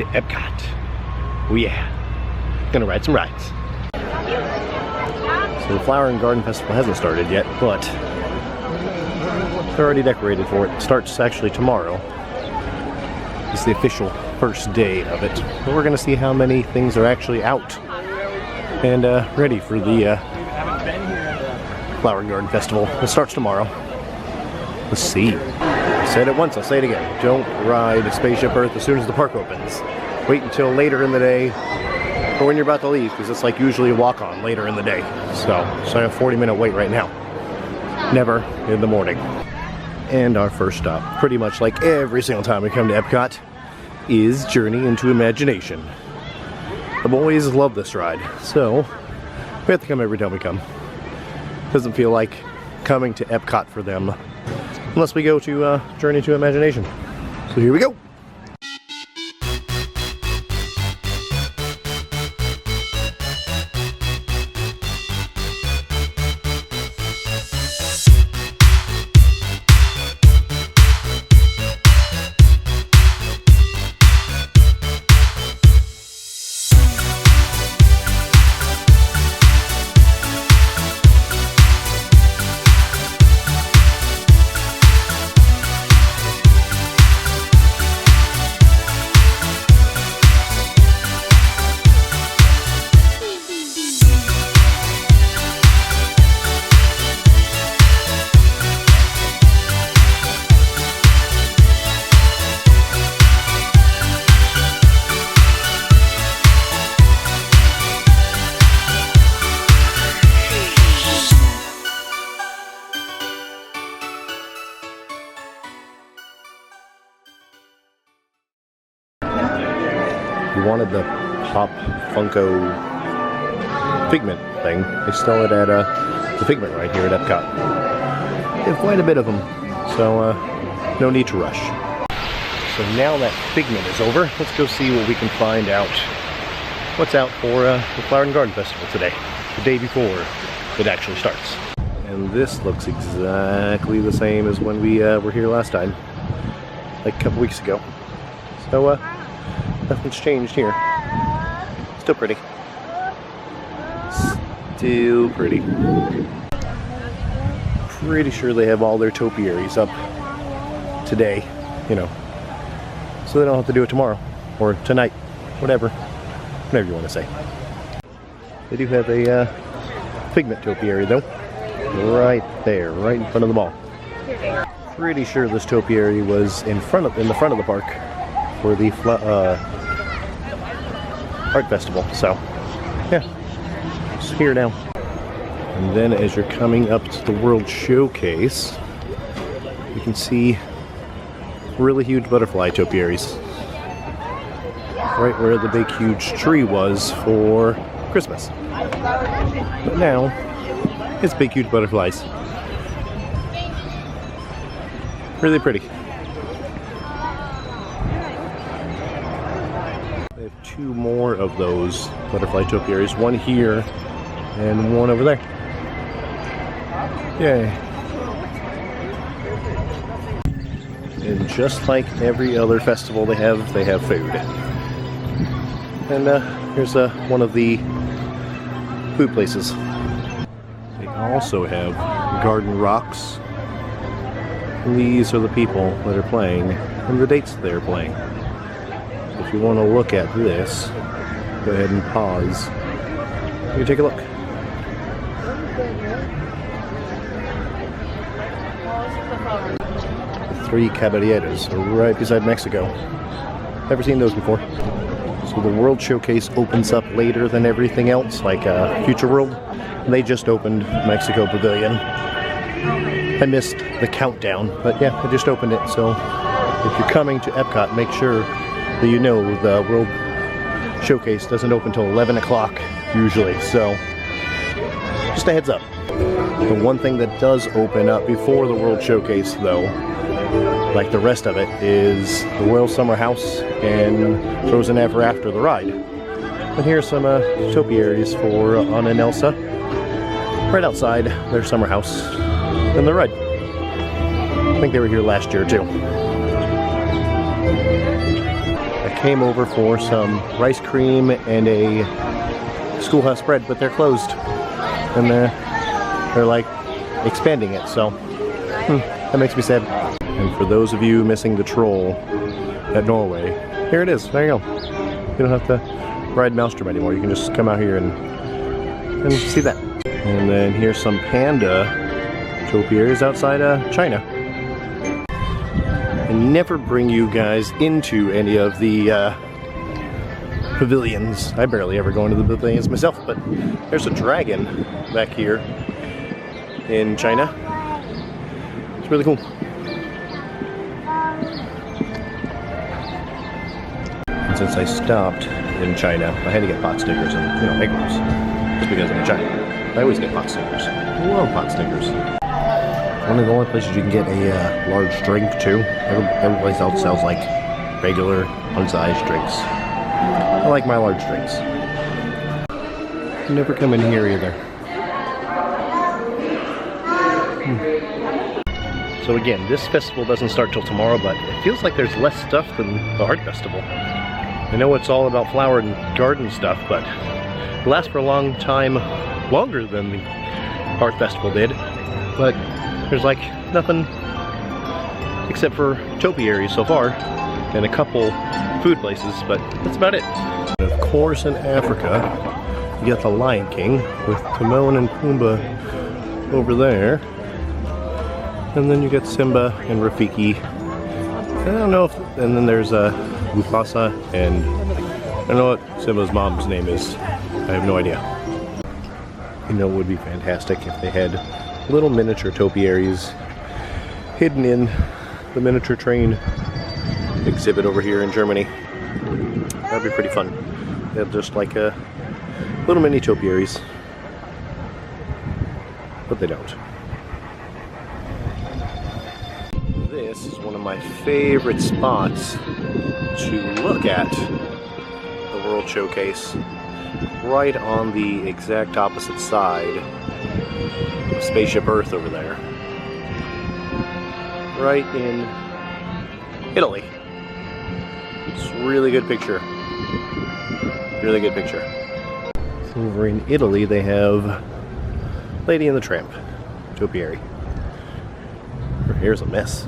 to Epcot. Oh yeah, gonna ride some rides. So the Flower and Garden Festival hasn't started yet, but they're already decorated for it. It starts actually tomorrow. It's the official first day of it. But we're gonna see how many things are actually out and ready for the Flower and Garden Festival. It starts tomorrow. Let's see. I said it once, I'll say it again. Don't ride Spaceship Earth as soon as the park opens. Wait until later in the day, or when you're about to leave, because it's like usually a walk-on later in the day. So I have a 40-minute wait right now. Never in the morning. And our first stop, pretty much like every single time we come to Epcot, is Journey into Imagination. The boys love this ride, so we have to come every time we come. Doesn't feel like coming to Epcot for them unless we go to Journey to Imagination. So here we go. You wanted the Pop Funko Figment thing. They sell it at the Figment right here at Epcot. They have quite a bit of them, so no need to rush. So now that Figment is over, let's go see what we can find out. What's out for the Flower and Garden Festival today, the day before it actually starts. And this looks exactly the same as when we were here last time, like a couple weeks ago. So nothing's changed here. Still pretty. Still pretty. Pretty sure they have all their topiaries up today, you know, so they don't have to do it tomorrow or tonight, whatever you want to say. They do have a Figment topiary though, right there, right in front of the mall. Pretty sure this topiary was in the front of the park for the art festival. So yeah, it's here now. And then as you're coming up to the World Showcase, you can see really huge butterfly topiaries right where the big huge tree was for Christmas. But now it's big huge butterflies. Really pretty. They have two more of those butterfly topiaries, one here and one over there. Yay. And just like every other festival they have food. And here's one of the food places. They also have garden rocks. And these are the people that are playing and the dates they're playing. If you want to look at this, go ahead and pause. You can take a look. The three caballeros are right beside Mexico. Never seen those before. So the World Showcase opens up later than everything else, like Future World. They just opened Mexico Pavilion. I missed the countdown, but yeah, I just opened it. So if you're coming to Epcot, make sure that you know the World Showcase doesn't open until 11 o'clock usually. So just a heads up. The one thing that does open up before the World Showcase, though, like the rest of it, is the Royal Summer House and Frozen Ever After the ride. And here's some topiaries for Anna and Elsa right outside their summer house and the ride. I think they were here last year too. I came over for some rice cream and a schoolhouse spread, but they're closed. And they're like expanding it, so that makes me sad. And for those of you missing the troll at Norway, here it is. There you go. You don't have to ride Maelstrom anymore. You can just come out here and see that. And then here's some panda topiaries outside China. I never bring you guys into any of the pavilions. I barely ever go into the pavilions myself, but there's a dragon back here in China. It's really cool. And since I stopped in China, I had to get pot stickers and, egg rolls. Just because I'm in China. I always get pot stickers. I love pot stickers. One of the only places you can get a large drink too. Every place else sells like regular, unsized drinks. I like my large drinks. Never come in here either. So again, this festival doesn't start till tomorrow, but it feels like there's less stuff than the art festival. I know it's all about flower and garden stuff, but it lasts for a long time, longer than the art festival did. But there's like nothing except for topiaries so far, and a couple food places, but that's about it. And of course, in Africa, you got the Lion King with Timon and Pumbaa over there. And then you get Simba and Rafiki. I don't know if, and then there's Mufasa, and I don't know what Simba's mom's name is. I have no idea. You know, it would be fantastic if they had little miniature topiaries hidden in the miniature train exhibit over here in Germany. That'd be pretty fun. They have just like a little mini topiaries, but they don't. This is one of my favorite spots to look at the World Showcase, right on the exact opposite side of Spaceship Earth over there. Right in Italy. It's a really good picture. Really good picture. Over in Italy they have Lady and the Tramp topiary. Here's a mess.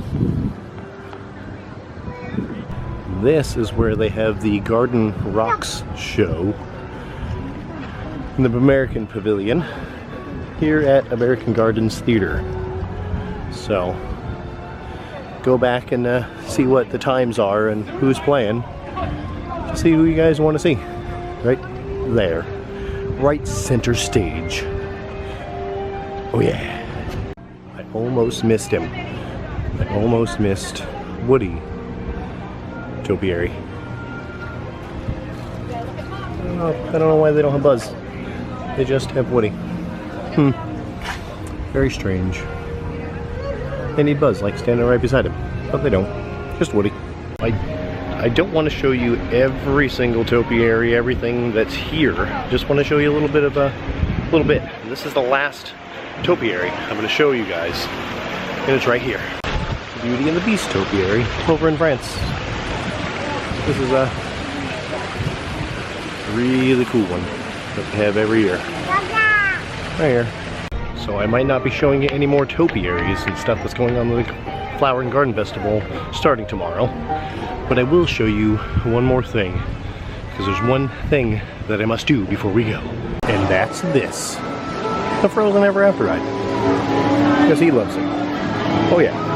This is where they have the Garden Rocks show in the American Pavilion here at American Gardens Theater. So go back and see what the times are and who's playing to see who you guys want to see. Right there. Right center stage. Oh yeah. I almost missed him. I almost missed Woody topiary. I don't know why they don't have Buzz. They just have Woody. Very strange. They need Buzz, like standing right beside him. But they don't. Just Woody. I don't want to show you every single topiary, everything that's here. Just want to show you a little bit of And this is the last topiary I'm going to show you guys. And it's right here. Beauty and the Beast topiary over in France. This is a really cool one that they have every year. Right here. So I might not be showing you any more topiaries and stuff that's going on with the Flower and Garden Festival starting tomorrow. But I will show you one more thing. Because there's one thing that I must do before we go. And that's this. The Frozen Ever After ride. Because he loves it. Oh yeah.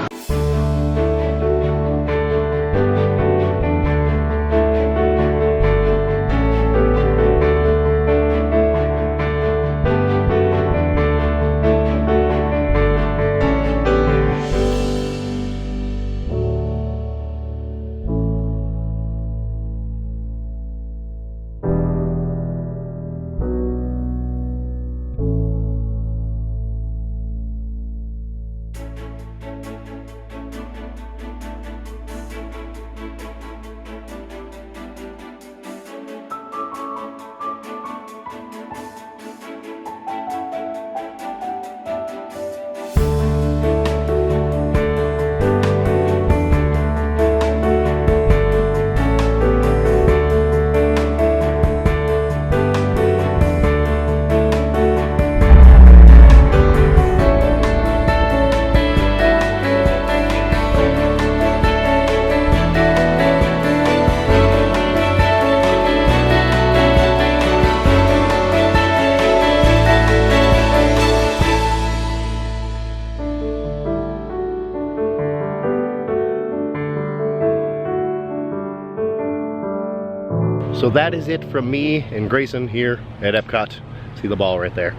So that is it from me and Grayson here at Epcot. See the ball right there.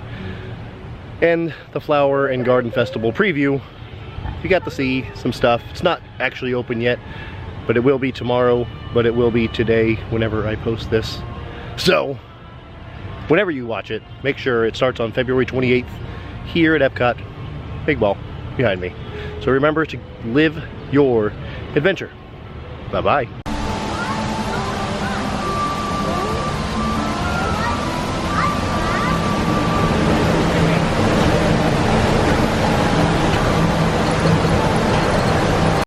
And the Flower and Garden Festival preview. You got to see some stuff. It's not actually open yet, but it will be tomorrow, but it will be today whenever I post this. So, whenever you watch it, make sure it starts on February 28th here at Epcot. Big ball behind me. So remember to live your adventure. Bye-bye.